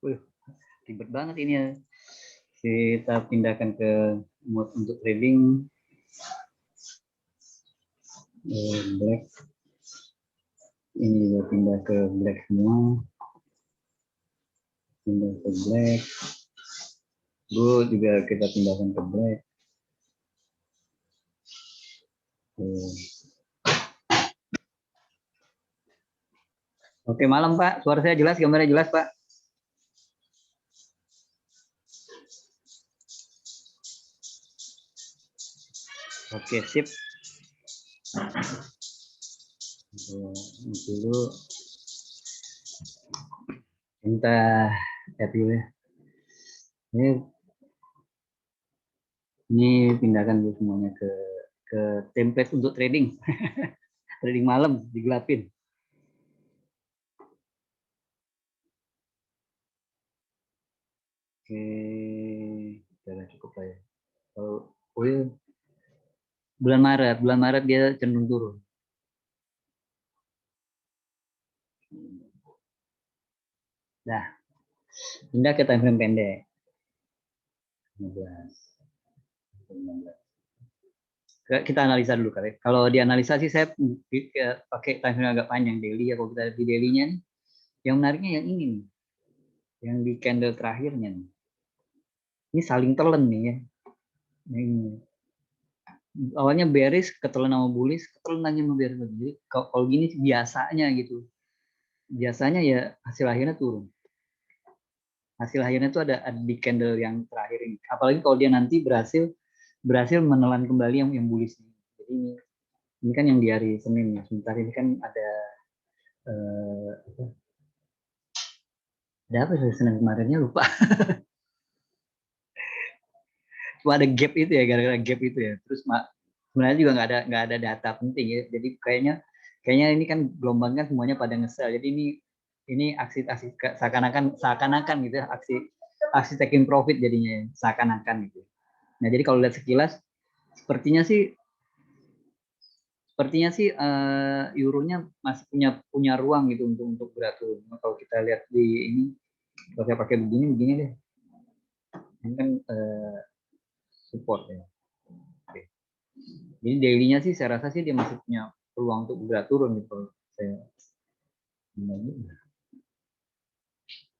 Wih, ribet banget ini ya. Kita pindahkan ke mode untuk trading. Black. Ini juga pindah ke black semua. Pindah ke black. Blue juga kita pindahkan ke black. Oke, malam Pak. Suara saya jelas, gambarnya jelas Pak. Oke, sip. Dulu kita lihat dulu ya. Ini pindahkan dulu semuanya ke template untuk trading. Trading malam digelapin. Oke, sudah cukup lah ya. Kalau bulan Maret dia cenderung turun. Nah, pindah ke time frame pendek. 15. Kita analisa dulu kali. Kalau dianalisa sih saya pakai time frame agak panjang daily ya. Kalau kita lihat di daily-nya nih, yang menariknya yang ini nih. Yang di candle terakhirnya nih. Ini saling telan nih ya. Ini. Awalnya bearish, ketelan sama bullish, ketelan aja sama bearish. Jadi kalau gini biasanya gitu. Biasanya ya hasil akhirnya turun. Hasil akhirnya itu ada di candle yang terakhir ini. Apalagi kalau dia nanti berhasil menelan kembali yang bullish. Jadi ini kan yang di hari Senin ya. Sebentar ini kan ada apa sih Senin kemarinnya lupa. Cuma ada gap itu ya, gara-gara gap itu ya. Terus sebenarnya juga nggak ada data penting ya. Jadi kayaknya ini kan gelombang kan semuanya pada ngesel. Jadi ini aksi seakan-akan gitu ya, aksi taking profit jadinya seakan-akan gitu. Nah, jadi kalau lihat sekilas sepertinya sih euronya masih punya ruang gitu untuk berat turun. Kalau kita lihat di ini, kalau saya pakai begini deh. Ini kan support ya. Oke. Jadi daily-nya sih saya rasa sih dia masih punya peluang untuk berat turun gitu.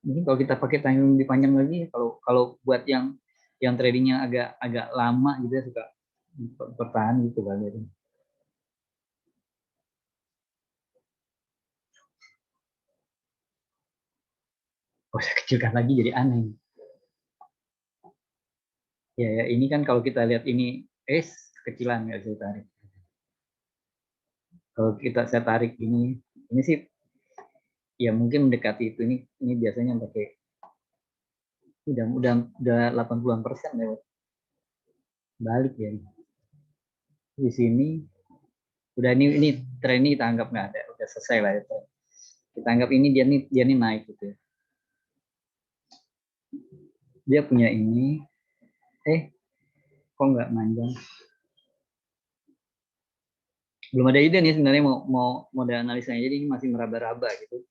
Mungkin kalau kita pakai time lebih panjang lagi, kalau buat yang tradingnya agak lama gitu ya, suka bertahan gitu kali ya. Kalau saya kecilkan lagi jadi aneh. Ya ini kan kalau kita lihat ini kecilan nggak saya tarik. Kalau saya tarik ini sih ya mungkin mendekati itu. Ini biasanya pakai udah 80% lewat balik ya. Di sini udah ini tren ini kita anggap nggak ada, udah selesai lah itu. Kita anggap ini dia nih naik gitu ya. Dia punya ini, kok nggak manjang? Belum ada ide nih sebenarnya mau ada analisanya, jadi ini masih meraba-raba gitu.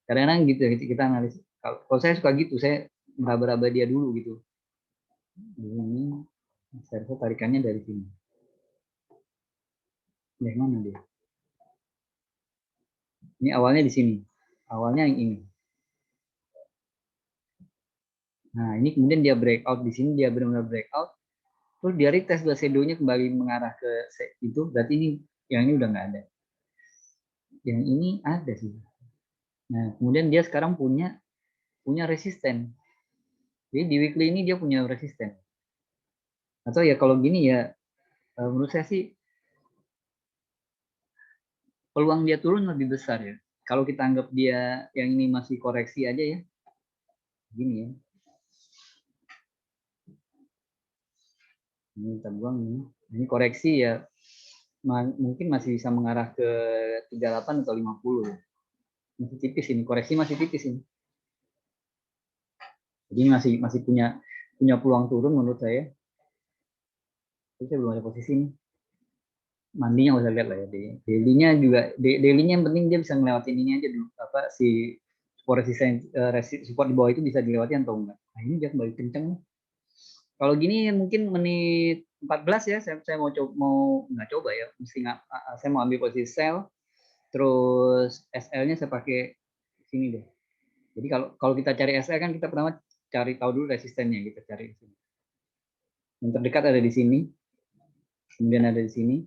Kadang-kadang gitu kita analis. Kalau saya suka gitu, saya meraba-raba dia dulu gitu. Ini saya tarikannya dari sini. Dari mana dia? Ini awalnya di sini. Awalnya yang ini. Nah, ini kemudian dia breakout di sini, dia benar-benar breakout. Terus dia retest shadow-nya kembali mengarah ke itu, berarti ini yang ini udah nggak ada. Yang ini ada sih. Nah, kemudian dia sekarang punya resisten. Jadi di weekly ini dia punya resisten. Atau ya kalau gini ya, menurut saya sih peluang dia turun lebih besar ya. Kalau kita anggap dia yang ini masih koreksi aja ya, gini ya. Ini kita buang ini. Ini koreksi ya, mungkin masih bisa mengarah ke 38 atau 50 ya. Masih tipis ini, koreksi masih tipis ini. Jadi masih punya peluang turun menurut saya. Tapi saya belum ada posisi ini. Mandinya nggak usah lihat lah ya. Daily-nya juga, daily-nya yang penting dia bisa ngelewatin ini aja dulu. support di bawah itu bisa dilewati atau enggak. Nah, ini dia kembali kenceng nih. Kalau gini mungkin menit 14 ya, saya mau nggak coba ya, saya mau ambil posisi sell, terus SL-nya saya pakai sini deh. Jadi kalau kita cari SL kan kita pertama cari tahu dulu resistennya, kita cari di sini. Yang terdekat ada di sini, kemudian ada di sini,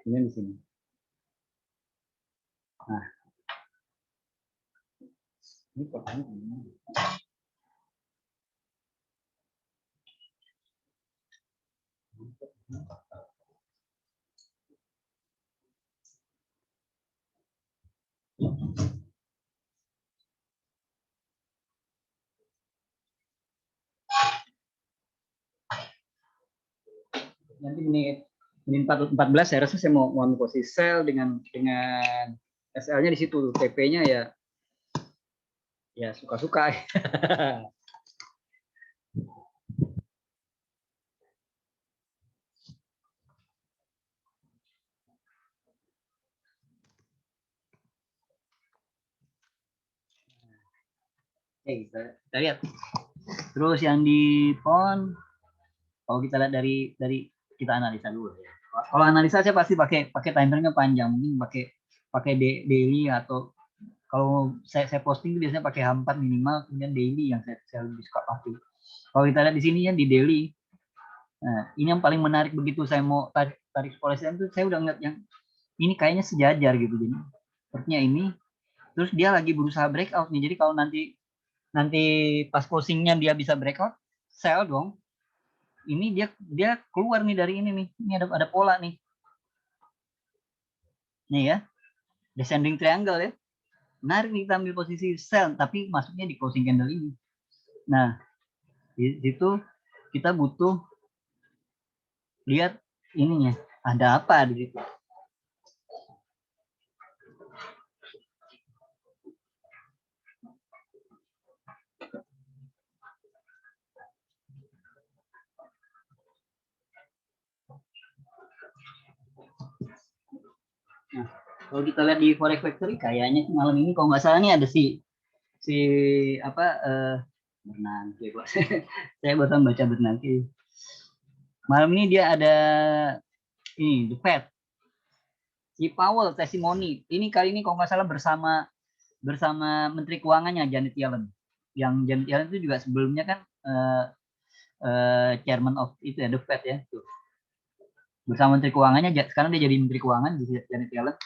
kemudian di sini. Nah, ini pertanyaan. Nanti menit 14 saya rasa saya mau ambil posisi sell dengan SL-nya di situ, TP-nya ya suka-suka. Kita lihat. Terus yang di pon, kalau kita lihat dari kita analisa dulu ya. Kalau analisa saya pasti pakai timernya panjang, mungkin pakai daily, atau kalau saya posting biasanya pakai H4 minimal, kemudian daily yang saya lebih suka pakai. Kalau kita lihat di sini ya di daily, nah ini yang paling menarik, begitu saya mau tarik polisian itu saya udah ngeliat yang ini kayaknya sejajar gitu, jadi sepertinya ini, terus dia lagi berusaha breakout nih, jadi kalau nanti pas closingnya dia bisa breakout, sell dong. Ini dia keluar nih dari ini nih, ini ada pola nih ya, descending triangle ya, menarik nih, kita ambil posisi sell tapi masuknya di closing candle ini. Nah di situ kita butuh lihat ininya ada apa di situ. Nah, kalau kita lihat di Forex Factory kayaknya malam ini kalau nggak salah nih ada si apa Bernanke. Saya baru baca Bernanke. Malam ini dia ada ini The Fed, si Powell testimoni. Ini kali ini kalau nggak salah bersama Menteri Keuangannya Janet Yellen. Yang Janet Yellen itu juga sebelumnya kan chairman of itu ya, The Fed ya. Tuh. Bersama Menteri Keuangannya, sekarang dia jadi Menteri Keuangan di Janet Yellen.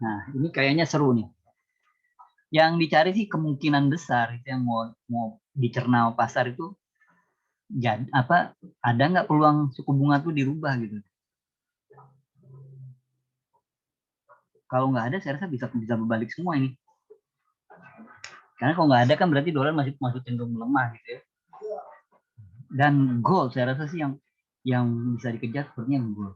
Nah, ini kayaknya seru nih. Yang dicari sih kemungkinan besar itu yang mau dicerna pasar itu, jadi apa, ada nggak peluang suku bunga tuh dirubah gitu. Kalau nggak ada, saya rasa bisa berbalik semua ini. Karena kalau nggak ada kan berarti dolar masih cenderung melemah gitu ya. Dan gold saya rasa sih yang bisa dikejar sepertinya gold.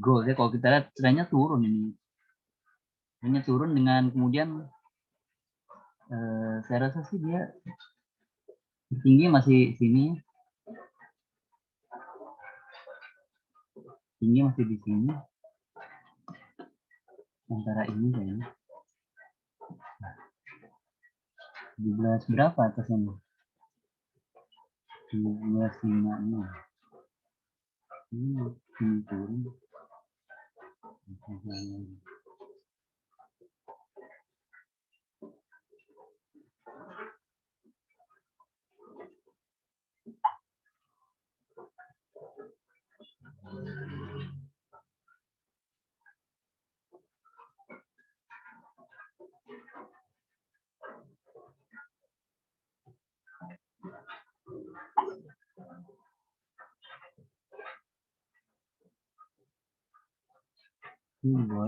Gold ya, kalau kita lihat trennya turun ini. Trennya turun dengan kemudian saya rasa sih dia tinggi masih sini. Tinggi masih di sini. Antara ini kayaknya. 17 berapa atasnya? 17.56. Ini turun.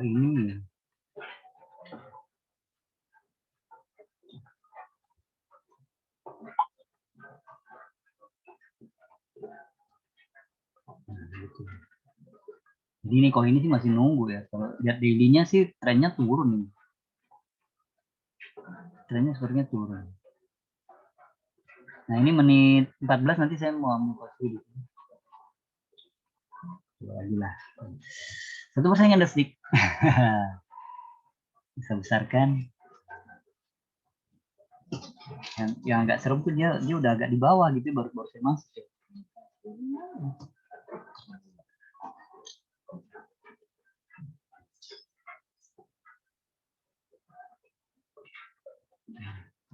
Ini ya. Jadi ini kalau ini sih masih nunggu ya. Kalau lihat daily-nya sih trennya turun nih. Trennya sepertinya turun. Nah, ini menit 14 nanti saya mau ambil posisi. Lagi lah. 1% ada stick. Bisa besarkan. Yang agak serem tuh dia udah agak di bawah gitu baru saya masuk.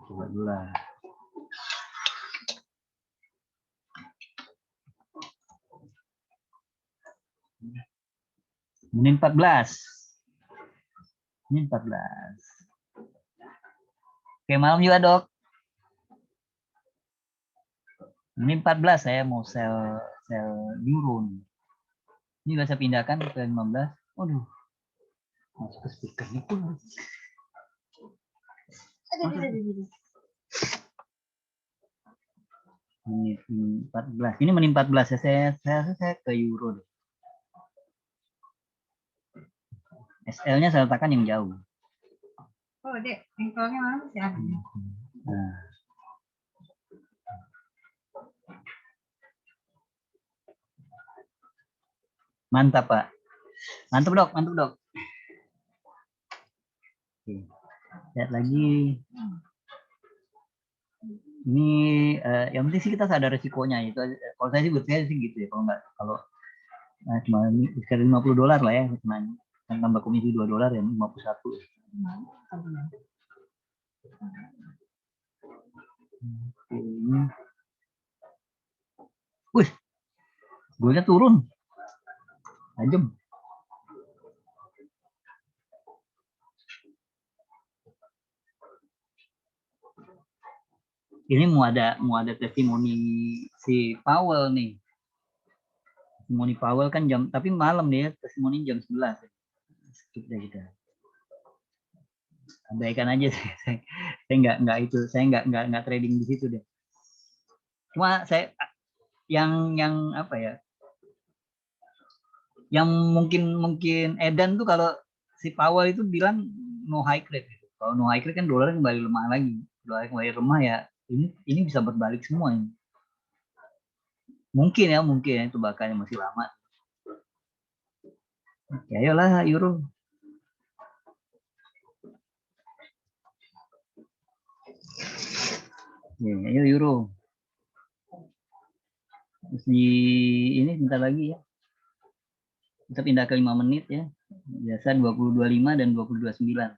Coba dulu lah. Menit 14. Menit 14. Oke, malam juga, Dok. Menit 14 saya mau sell euro. Ini bisa saya pindahkan ke 15. Waduh. Masuk ke speakernya pun. Menit 14. Ini menit 14 ya. Saya ke euro. SL-nya saya letakkan yang jauh. Oh, Dek, engkolnya mana sih ada? Nah. Mantap, Pak. Mantap, Dok. Mantap, Dok. Oke. Lihat lagi. Ini yang penting sih kita sadar resikonya itu. Kalau saya sih berpikir sih gitu ya. Kalau cuma sekitar $50 lah ya, cuma tambah komisi $2 ya, 51. Ini, wih, golnya turun, tajam. Ini mau ada testimoni si Powell nih. Testimoni Powell kan tapi malam nih ya, testimoni jam 11. Skip deh kita. Abaikan aja saya nggak itu, saya nggak trading di situ deh. Cuma saya yang apa ya? Yang mungkin Edan tuh kalau si Powell itu bilang no high rate gitu. Kalau no high rate kan dolar kembali lemah lagi. Dolar kembali lemah ya, ini bisa berbalik semua ini. Mungkin ya itu bakalnya masih lama. Ya ayolah euro. Ya, ayo euro. Terus ini bentar lagi ya. Kita pindah ke 5 menit ya. Biasa 20.25 dan 20.29.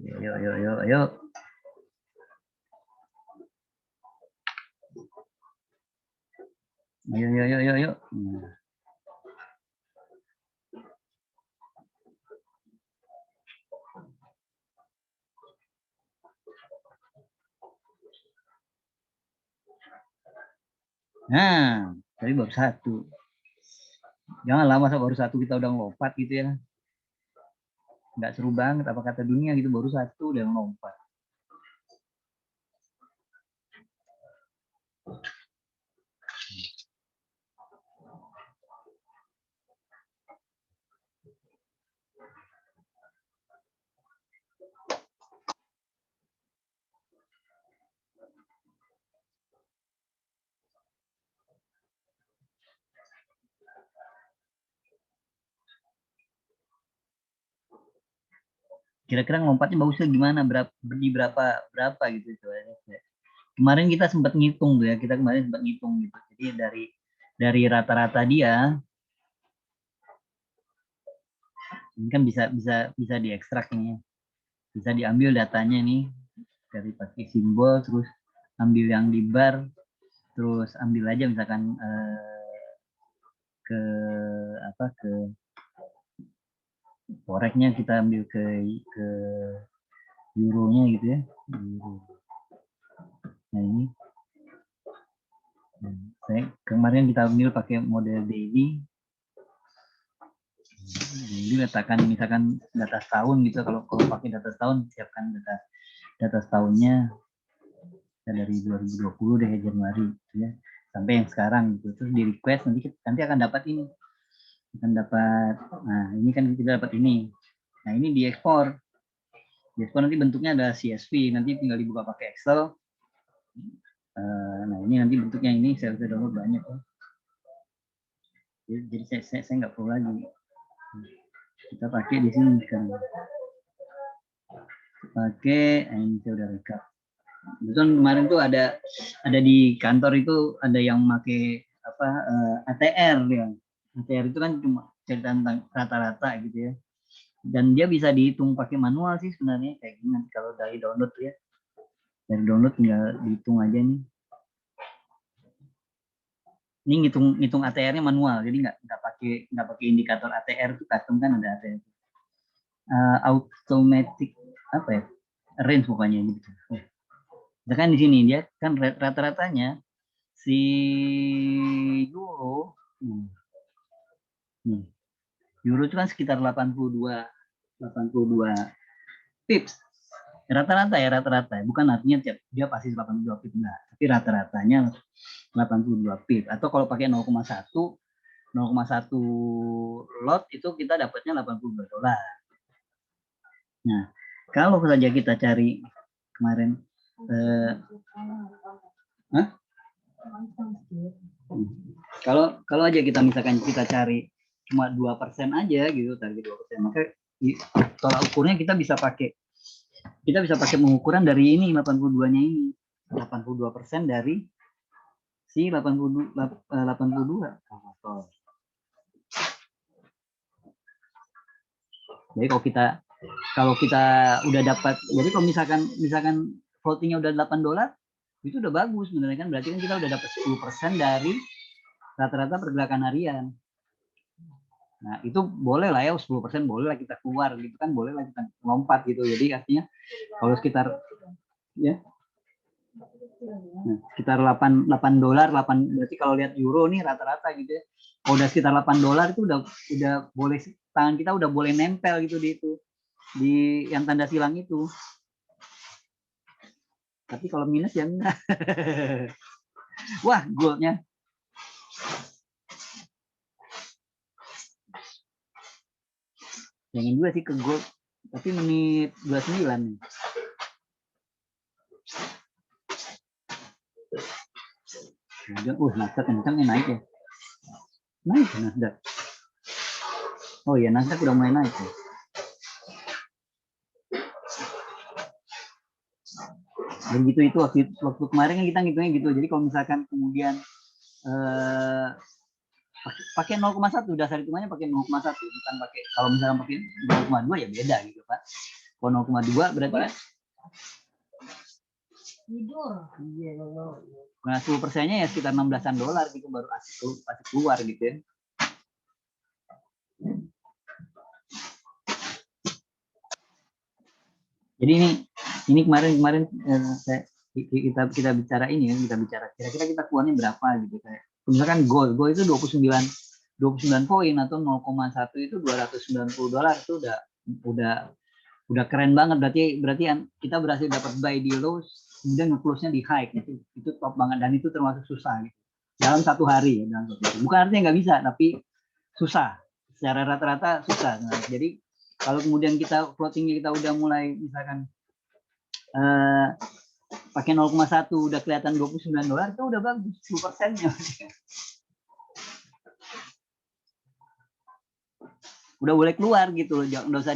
Yuk. Ayo. Nah, tadi baru satu. Jangan lama baru satu kita udah lompat gitu ya. Nggak seru banget apa kata dunia gitu, baru satu udah lompat. Kira-kira lompatnya bagusnya gimana, berapa gitu. Kemarin kita sempat ngitung tuh ya, gitu. Jadi dari rata-rata dia ini kan bisa diekstrak ini ya. Bisa diambil datanya nih dari pakai simbol, terus ambil yang di bar, terus ambil aja misalkan ke foreknya kita ambil ke euronya gitu ya. Nah ini saya kemarin kita ambil pakai model daily. Jadi letakkan misalkan data setahun gitu, kalau pakai data setahun siapkan data setahunnya dari 2020 deh Januari gitu ya sampai yang sekarang gitu, terus di request nanti akan dapat ini akan dapat, nah ini kan kita dapat ini. Nah ini diekspor. Diekspor nanti bentuknya ada CSV, nanti tinggal dibuka pakai Excel. Nah ini nanti bentuknya ini saya bisa download banyak. Jadi saya nggak perlu lagi. Kita pakai di sini kan. Pakai, ini saya udah rekap. Betul kemarin tuh ada di kantor itu ada yang pakai apa ATR ya. ATR itu kan cuma cerita tentang rata-rata gitu ya. Dan dia bisa dihitung pakai manual sih sebenarnya kayak gini kalau dari download ya. Dari download tinggal dihitung aja nih. Ini ngitung ATR-nya manual, jadi nggak pakai indikator ATR itu custom kan ada ATR. Automatic apa ya? Range pokoknya gitu. Misalkan di sini dia kan rata-ratanya si euro euro itu kan sekitar 82 pips rata-rata ya, bukan artinya dia pasti 82 pips enggak, tapi rata-ratanya 82 pips. Atau kalau pakai 0,1 lot itu kita dapatnya $82. Nah kalau saja kita cari kemarin kalau aja kita misalkan kita cari cuma 2% aja gitu, target 2%, maka tolak ukurnya kita bisa pakai pengukuran dari ini 82-nya ini. 82% dari si 82. Jadi kalau kita udah dapat, jadi kalau misalkan floatingnya udah $8, itu udah bagus sebenarnya kan, berarti kan kita udah dapat 10% dari rata-rata pergerakan harian. Nah itu boleh lah ya, 10% boleh lah kita keluar gitu kan, boleh lah kita lompat gitu. Jadi artinya kalau sekitar ya sekitar $8, berarti kalau lihat euro nih rata-rata gitu ya, kalau udah sekitar $8 itu udah boleh, tangan kita udah boleh nempel gitu di yang tanda silang itu. Tapi kalau minus ya enggak. Wah, goldnya. Jangan juga sih ke gold. Tapi menit 29 nih. Nasdaq kencang nih naik ya. Naik Nasdaq. Oh iya, Nasdaq udah mulai naik ya. Dan gitu itu waktu kemarin kan kita ngitungnya gitu. Jadi kalau misalkan kemudian pakai 0,1 dasar hitungannya pakai 0,1 bukan pakai, kalau misalkan pakai 0,2 ya beda gitu Pak. Kalau 0,2 berarti tidur. Nah 10%-nya ya sekitar $16 gitu baru pasti keluar gitu ya. Jadi ini kemarin kita bicara ini ya, kita bicara kira-kira kita keluarnya berapa gitu kayak. Misalkan gold itu 29 poin atau 0,1 itu $290 itu udah keren banget, berarti kita berhasil dapat buy di low kemudian nge-close-nya di high itu top banget, dan itu termasuk susah gitu. Dalam satu hari ya, bukan artinya nggak bisa tapi susah secara rata-rata susah. Nah, jadi kalau kemudian kita floatingnya kita udah mulai misalkan pakai 0,1 udah kelihatan $29 itu udah bagus 10%-nya. Udah boleh keluar gitu loh, nggak usah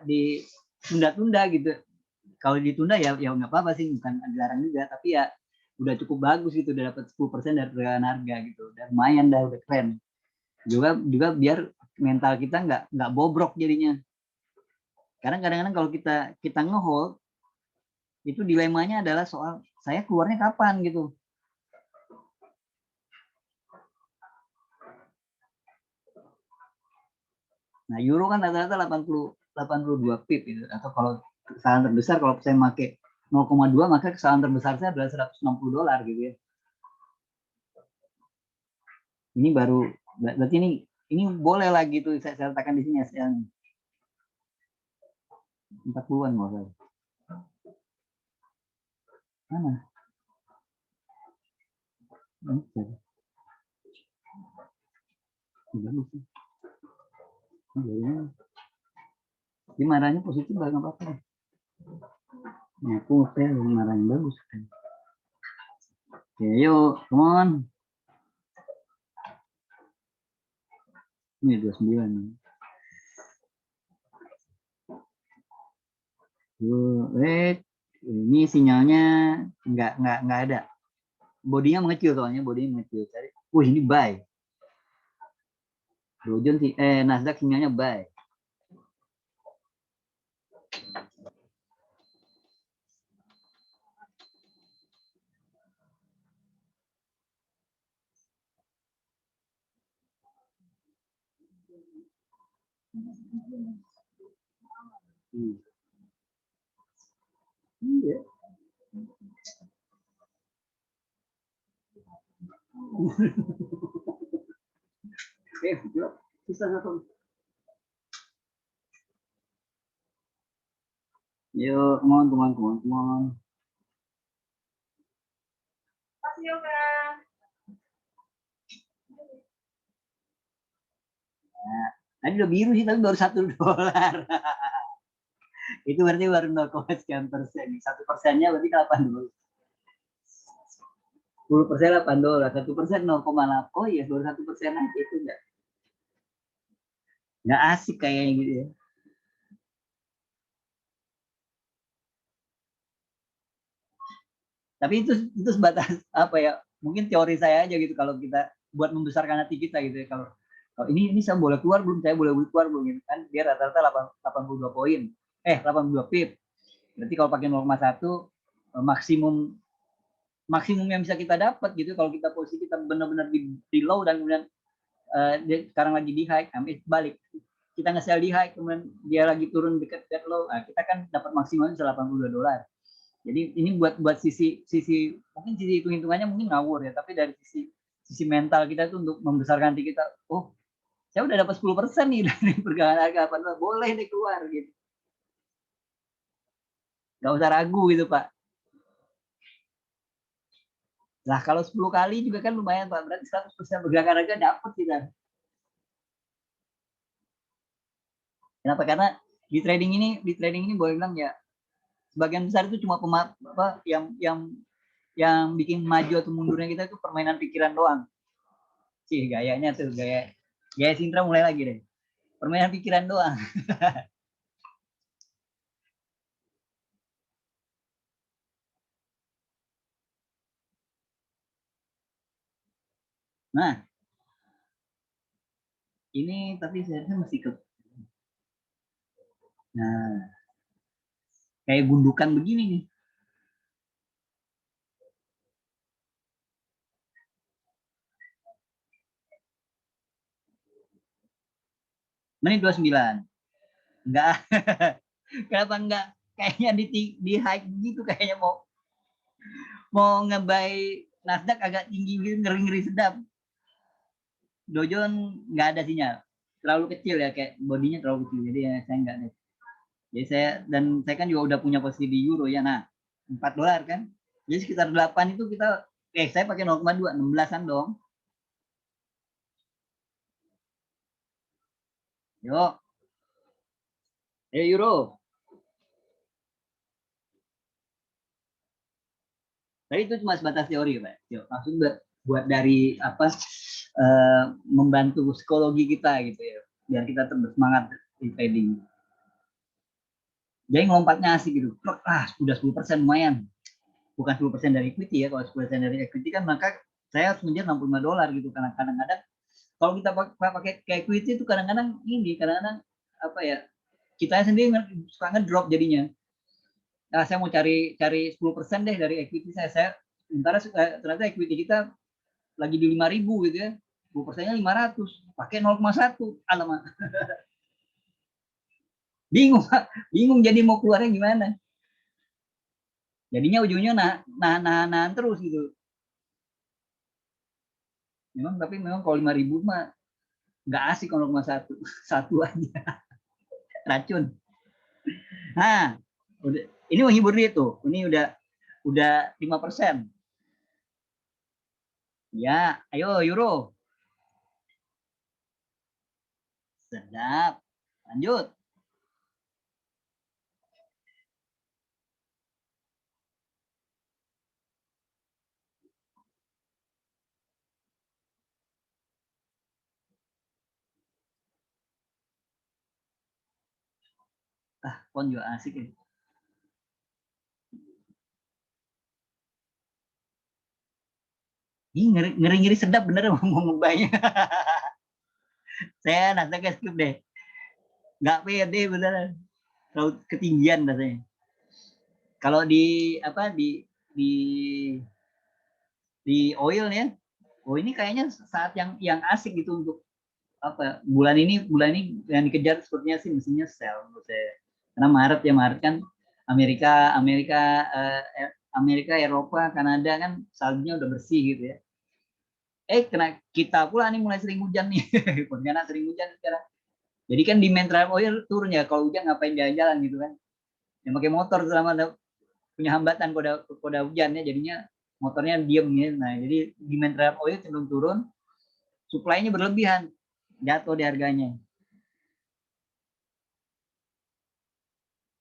ditunda-tunda gitu. Kalau ditunda ya nggak apa-apa sih, bukan dilarang juga, tapi ya udah cukup bagus gitu, udah dapat 10% dari pergerakan harga gitu, udah lumayan dah, udah keren. Juga biar mental kita nggak bobrok jadinya. Karena kadang-kadang kalau kita nge-hold itu dilemanya adalah soal saya keluarnya kapan gitu. Nah, euro kan rata-rata 82 pip gitu. Atau kalau kesalahan terbesar kalau saya pakai 0,2 maka kesalahan terbesar saya adalah $160 gitu ya. Ini baru berarti ini boleh lagi tuh saya letakkan di sini ya. 40-an mau saya. Mana? Bagus. Ini marahnya positif nggak apa-apa. Nah, aku marahnya bagus. Oke, yuk, come on. Ini 29. Wait, ini sinyalnya nggak ada. Bodinya mengecil soalnya, bodinya mengecil. Ini buy. Dow Jones Nasdaq sinyalnya buy. Iya. Susah satu. Yuk, come on. Nah, tadi udah biru sih, tapi baru $1. Itu berarti baru 0,sekian%. 1%-nya berarti $8. 10% $8. 1% 0,8. Oh iya, baru 1% aja itu nggak asik kayaknya gitu ya. Tapi itu sebatas apa ya? Mungkin teori saya aja gitu, kalau kita buat membesarkan hati kita gitu ya. Kalau ini saya boleh keluar belum? Saya boleh keluar belum? Gitu kan dia rata-rata 82 poin. 82 pip. Berarti kalau pakai 0,1 maksimum yang bisa kita dapat gitu. Kalau kita posisi kita benar-benar di low dan kemudian sekarang lagi di high, balik. Kita nge-sell di high, kemudian dia lagi turun dekat low, kita kan dapat maksimalnya $82. Jadi ini buat sisi mungkin sisi hitung-hitungannya mungkin ngawur ya, tapi dari sisi mental kita tuh untuk membesarkan hati kita, oh saya udah dapat 10% nih dari pergerakan harga apa, boleh deh keluar gitu. Nggak usah ragu gitu Pak. Lah kalau 10 kali juga kan lumayan Pak, berarti 100% pergerakan harga dapat kita. Kenapa? Karena di trading ini boleh bilang ya, sebagian besar itu cuma yang bikin maju atau mundurnya kita itu permainan pikiran doang. Sih gayanya tuh gaya Sintra mulai lagi deh. Permainan pikiran doang. Nah, ini tapi saya masih ke. Nah, kayak gundukan begini nih. Menit 29. Enggak. Kenapa enggak? Kayaknya di high gitu, kayaknya mau ngebay Nasdaq agak tinggi gitu, ngeri-ngeri sedap. Dow Jones nggak ada sinyal. Terlalu kecil ya, kayak bodinya terlalu kecil. Jadi ya saya nggak deh. Jadi saya kan juga udah punya posisi di euro ya. Nah, $4 kan. Jadi sekitar 8 itu kita saya pakai 0,2, 16-an dong. Yuk. Euro. Tapi itu cuma sebatas teori, Pak. Yuk, langsung buat dari apa membantu psikologi kita gitu ya, biar kita terus semangat di trading. Jadi ngompatnya asik gitu. Udah 10% lumayan. Bukan 10% dari equity ya. Kalau 10% dari equity kan maka saya harus mengejar $65 gitu. Karena kadang-kadang kalau kita pakai equity itu kadang-kadang apa ya? Kita sendiri suka ngedrop jadinya. Nah, saya mau cari 10% deh dari equity saya sementara ternyata equity kita lagi di 5.000 gitu ya, 10%-nya 500, pakai 0,1, alamak. bingung jadi mau keluarnya gimana. Jadinya ujungnya nahan terus gitu. Tapi memang kalau 5.000 mah nggak asik kalau 0,1, satu aja. Racun. Nah, ini menghibur dia tuh. Ini udah 5%. Ya, ayo euro. Sedap. Lanjut. Pon juga asik ya. Ih, ngeri sedap bener mau ngubahnya. Saya rasanya skip deh. Nggak pede beneran. Terlalu ketinggian rasanya. Kalau di apa di oil ya, oh ini kayaknya saat yang asik gitu untuk apa bulan ini yang dikejar sepertinya sih mestinya sell menurut saya. Karena Maret kan Amerika Amerika Amerika Eropa Kanada kan saljunya udah bersih gitu ya. Kena kita pula nih mulai sering hujan nih. Pontianak sering hujan sekarang. Jadi kan demand terhadap oil turun ya, kalau hujan ngapain jalan-jalan gitu kan. Yang pakai motor selama punya hambatan koda hujan ya, jadinya motornya diem ya. Nah jadi demand terhadap oil cenderung turun, supply-nya berlebihan, jatuh di harganya.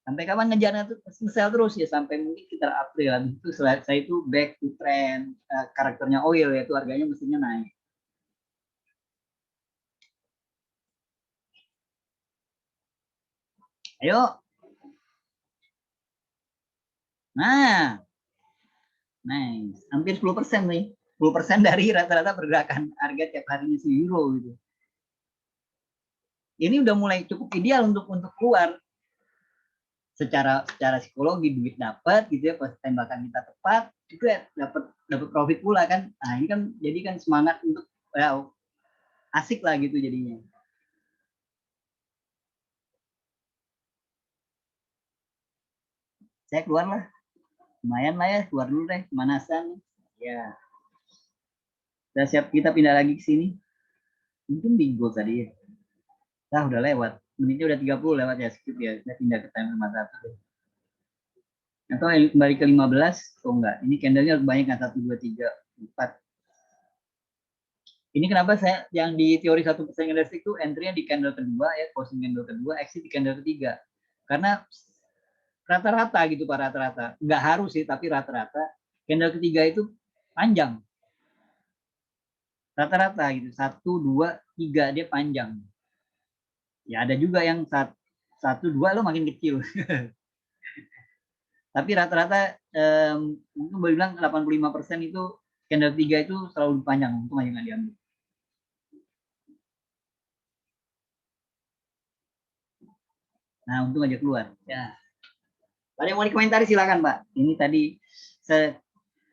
Sampai kapan ngejarnya tuh sell terus ya, sampai mungkin sekitar April. Habis itu saya itu back to trend karakternya oil, yaitu harganya mestinya naik. Ayo. Nah, nice. Hampir 10% nih. 10% dari rata-rata pergerakan harga tiap harinya si euro gitu. Ini udah mulai cukup ideal untuk keluar. Secara psikologi duit dapat gitu ya, pas tembakan kita tepat itu ya dapat profit pula kan. Nah ini kan jadi kan semangat untuk ya, asik lah gitu jadinya. Saya keluar lah, lumayan lah ya, keluar dulu deh pemanasan ya. Udah siap kita pindah lagi ke sini, mungkin di goal tadi ya. Udah lewat, menitnya udah 30 lewat ya, skip ya. Kita pindah ke time 51 atau kembali ke 15. Oh enggak, ini candlenya banyak kan, 1 2 3 4. Ini kenapa saya yang di teori 1% candlestick itu entry-nya di candle kedua ya, closing candle kedua, exit di candle ketiga. Karena rata-rata gitu Pak, rata-rata. Nggak harus sih, tapi rata-rata candle ketiga itu panjang. Rata-rata gitu, 1 2 3 dia panjang. Ya ada juga yang 1 2 lo makin kecil. Tapi rata-rata mungkin boleh bilang 85% itu candle 3 itu selalu panjang, untung aja nggak diambil. Nah, untung aja keluar. Ya. Ada yang mau dikomentari silakan, Pak. Ini tadi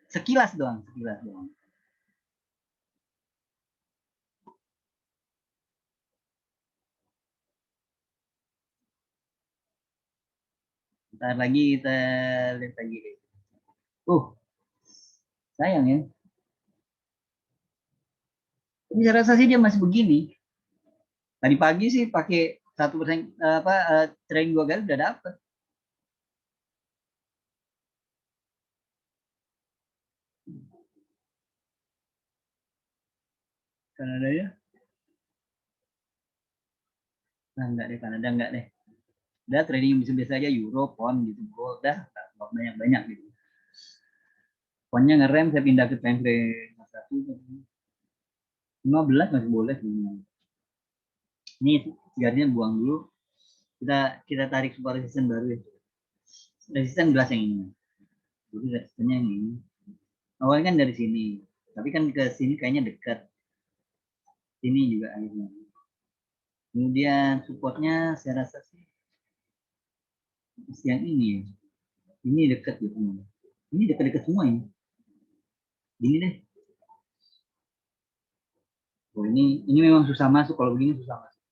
sekilas doang, sekilas doang. Ntar lagi kita lihat lagi. Sayang ya. Tapi saya rasa sih dia masih begini. Tadi pagi sih pakai 1% trading 2 kali udah dapet. Kanada ya? Nah, enggak deh, Kanada enggak deh. Udah trading yang biasa aja, euro, pound gitu, gold, dah banyak-banyak gitu. Poundnya ngerem, saya pindah ke time frame 15 masih boleh. Ini sigaretnya buang dulu. Kita tarik support resistance baru ya. Resistance belas yang ini. Jadi resistennya yang ini. Awalnya kan dari sini, tapi kan ke sini kayaknya dekat. Sini juga akhirnya. Kemudian supportnya saya rasa sih yang ini ya. Ini dekat gitu. Ini dekat-dekat semua ini. Ini deh. Oh, ini memang susah masuk, kalau begini susah masuk.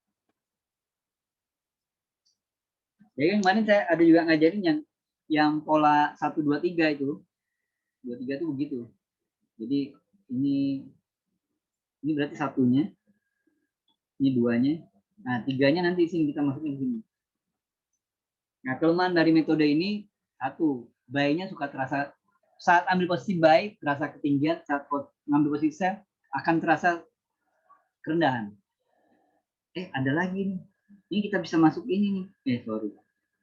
Jadi kan kemarin saya ada juga ngajarin yang pola 1 2 3 itu. 2 3 itu begitu. Jadi ini berarti satunya, ini duanya. Nah, tiganya nanti sini kita masukin sini. Nah, kelemahan dari metode ini satu, buy-nya suka terasa saat ambil posisi buy terasa ketinggian, saat ngambil posisi sell akan terasa kerendahan. ada lagi nih. Ini kita bisa masuk ini nih. Sorry.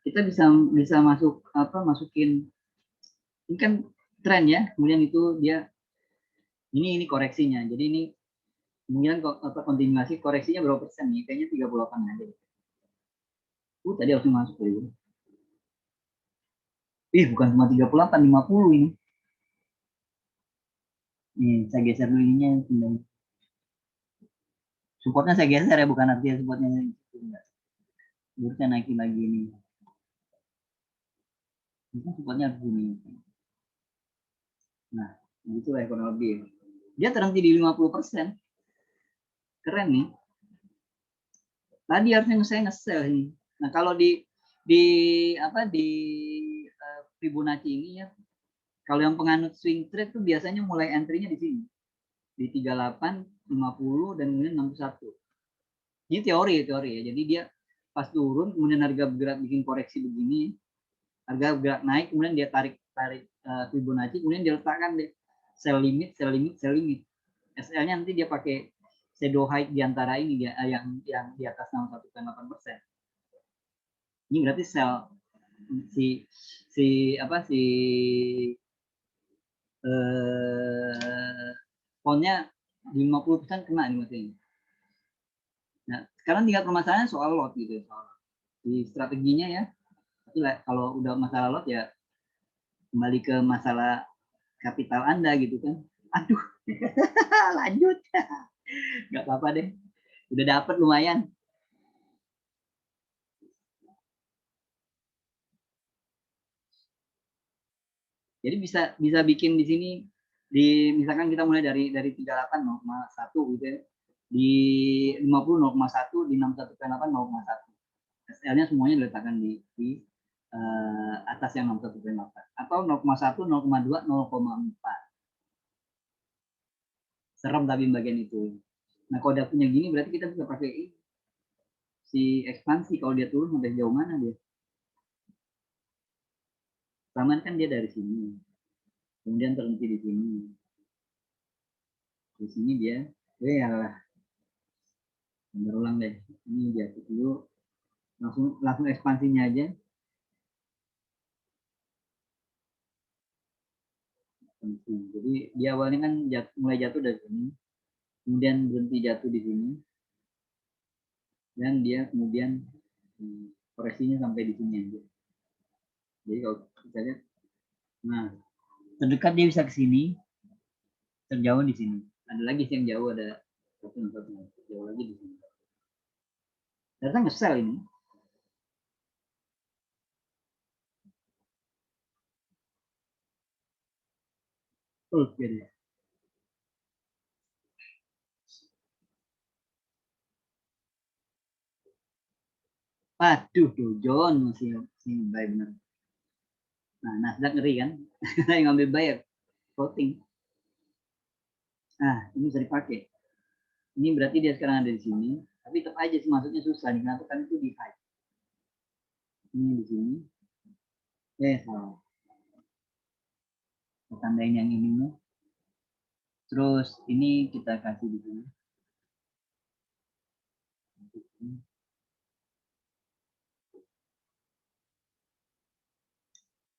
Kita bisa bisa masuk apa? Masukin ini kan tren ya. Kemudian itu dia ini koreksinya. Jadi ini kemudian apa kontinuasi koreksinya berapa persen nih? Kayaknya 38 aja. Tadi harus masuk dulu. Bukan cuma 38, 50 ini. Nih, saya geser dulu ininya. Supportnya saya geser ya, bukan artinya supportnya enggak. Harusnya naikin lagi ini. Ini supportnya harus gini. Nah, itulah kurang lebih. Dia terhenti di 50%. Keren nih. Tadi harusnya saya nge-sell ini. Nah, kalau di apa di Fibonacci ini ya, kalau yang penganut swing trade tuh biasanya mulai entry-nya di sini. Di 38, 50 dan kemudian 61. Ini teori ya. Jadi dia pas turun kemudian harga bergerak bikin koreksi begini, harga bergerak naik kemudian dia tarik Fibonacci kemudian dia letakkan deh sell limit. SL-nya nanti dia pakai shadow height di antara ini dia yang di atas 61,8%. Ini berarti sell si apa si ponnya 50% kena nih maksudnya. Nah, sekarang tinggal permasalahannya soal lot gitu, soal di strateginya ya. Tapi kalau udah masalah lot ya kembali ke masalah kapital Anda gitu kan. Aduh, lanjut. Nggak apa-apa deh. Udah dapet lumayan. Jadi bisa bikin di sini misalkan kita mulai dari 38 0,1 gitu ya. Di 50 0,1 di 61,8 0,1. SL-nya semuanya diletakkan di atas yang 61,8 atau 0,1 0,2 0,4. Serem tapi bagian itu. Nah, kalau udah punya gini berarti kita bisa pakai si ekspansi kalau dia turun sampai jauh mana dia. Taman kan dia dari sini. Kemudian terhenti di sini. Di sini dia, ya berulang deh. Ini jatuh dulu, langsung ekspansinya aja. Jadi dia awalnya kan mulai jatuh dari sini, kemudian berhenti jatuh di sini, dan dia kemudian koreksinya sampai di sini aja. Jadi kalau kita lihat, nah terdekat dia bisa ke sini, terjauh di sini. Ada lagi sih yang jauh, ada satu jauh lagi di sini. Ternyata nge-sell ini. Oke deh. Aduh, John masih baik benar. Nah, Nasdaq ngeri kan? Saya ngambil bayar floating. Nah, ini bisa dipakai. Ini berarti dia sekarang ada di sini, tapi tetap aja sih masuknya susah nih. Kenapa kan itu di high. Ini di sini. Salah. Kita tandain yang ininya. Terus ini kita kasih di sini.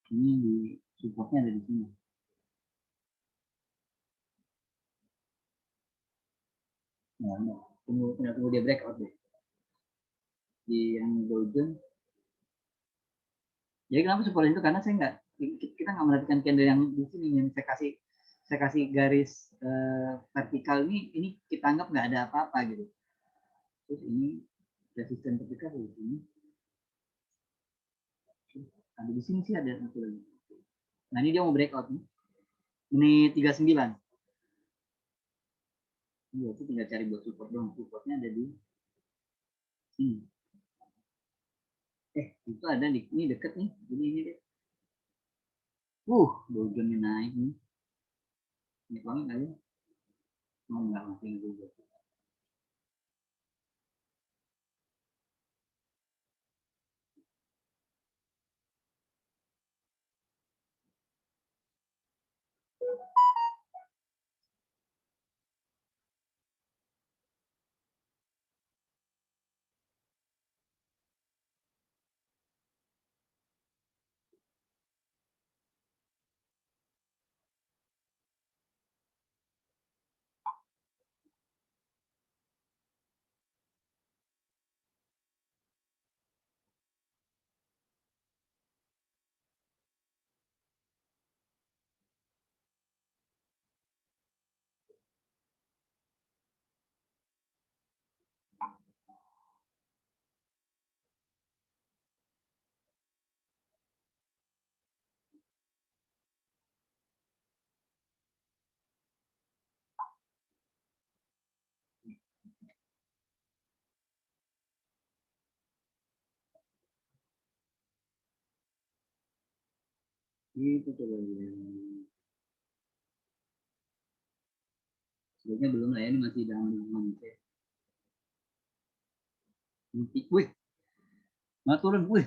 Ini di supportnya ada di sini. Nah, tunggu dia breakout deh. Di yang Dow Jones. Jadi kenapa support itu? Karena kita nggak merhatikan candle yang di sini yang saya kasih garis vertikal ini kita anggap nggak ada apa-apa gitu. Terus ini resisten vertikal di sini. Ada di sini sih ada satu lagi. Nah ini dia mau breakout nih. Ini 39. Iya, itu tinggal cari buat support dong. Supportnya ada di sini. Itu ada di ini deket nih. Ini deh. Dojonnya naik nih. Ini banget kali. Oh enggak, masih juga. Itu coba. Sebelumnya belum lah ya, ini masih dalam menit. Wih, mau turun. Wih,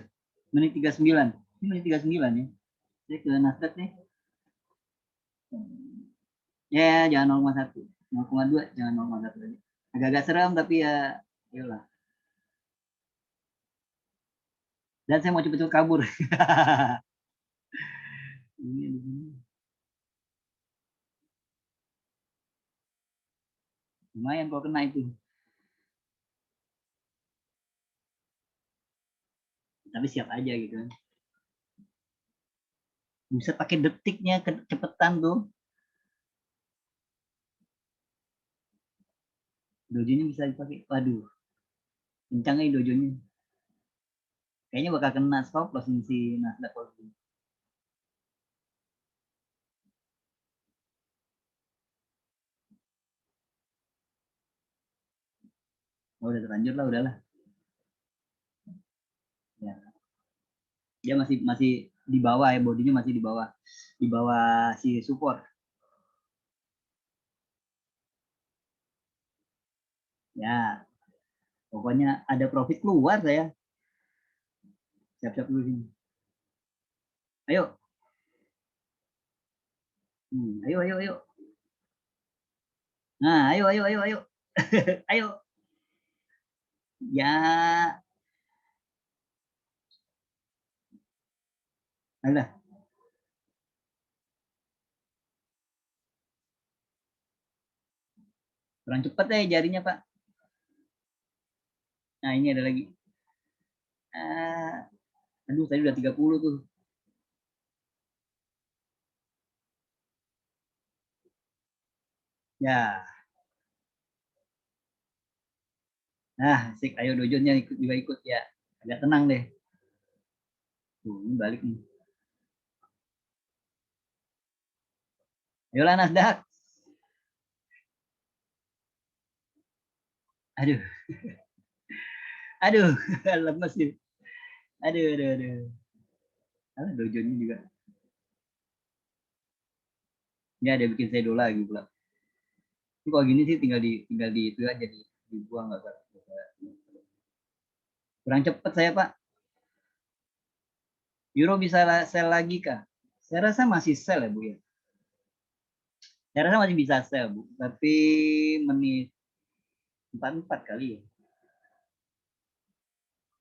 menit 39. Ini menit 39 ya. Saya ke Nasdaq nih. Ya, jangan 0,1. 0,2, jangan 0,1 lagi. Agak-agak seram tapi ya, yolah. Dan saya mau cepet-cepet kabur. Ini. Lumayan kalau kena itu. Tapi siap aja gitu kan. Bisa pakai detiknya kecepetan tuh. Dojonya bisa dipakai. Waduh, kencang nih dojonya. Kayaknya bakal kena stop loss si Nasdaq. Oh, udah terlanjur lah, udahlah. Ya. Dia masih masih di bawah ya, bodinya masih di bawah si support. Ya, pokoknya ada profit keluar saya. Siap-siap dulu sini. Ayo. Ayo, ayo, ayo. Nah, ayo, ayo, ayo, ayo. Ayo. Ya, alah. Kurang cepat ya jarinya, Pak. Nah, ini ada lagi. Aduh, tadi udah 30 tuh. Ya. Nah, sik, ayo dojonya ikut juga ikut ya. Agak tenang deh. Tuh, ini balik nih. Ayolah Nasdaq. Aduh, aduh, lemes sih. Aduh, aduh, aduh. Alah, dojonya juga. Ya, ada bikin saya dola lagi pula. Ini kalau gini sih tinggal di itu aja dibuang nggak usah. Kurang cepet saya Pak. Euro bisa sell lagi kah? Saya rasa masih sell ya Bu ya. Saya rasa masih bisa sell Bu. Tapi menit 44 kali ya.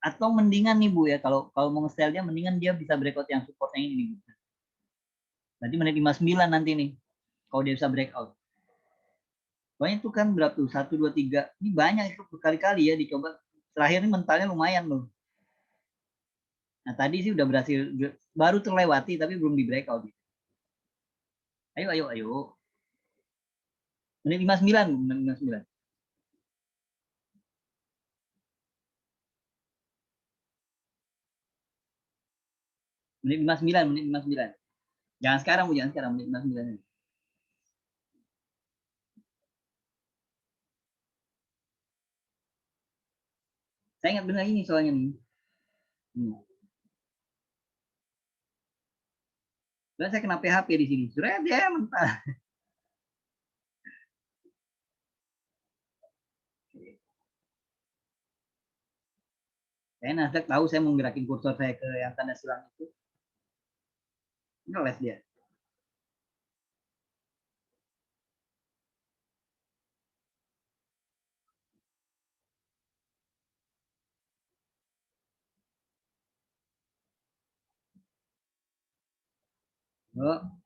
Atau mendingan nih Bu ya, kalau kalau mau nge-sell dia mendingan dia bisa breakout yang supportnya ini nih. Nanti menit 59 nanti nih. Kalau dia bisa breakout. Pokoknya itu kan berapa tuh? 1, 2, 3. Ini banyak itu berkali-kali ya dicoba. Terakhir ini mentalnya lumayan loh. Nah tadi sih udah berhasil, baru terlewati tapi belum di breakout. Ayo, ayo, ayo. Menit 59, menit 59. Menit 59, menit 59. Jangan sekarang, Bu, jangan sekarang, menit 59. Saya ingat benar ini soalnya nih. Lalu saya kena PHP di sini. Sudah dia mentah. Saya Nasdaq tahu saya mau gerakin kursor saya ke yang tanda silang itu. Ngeles dia. Oh,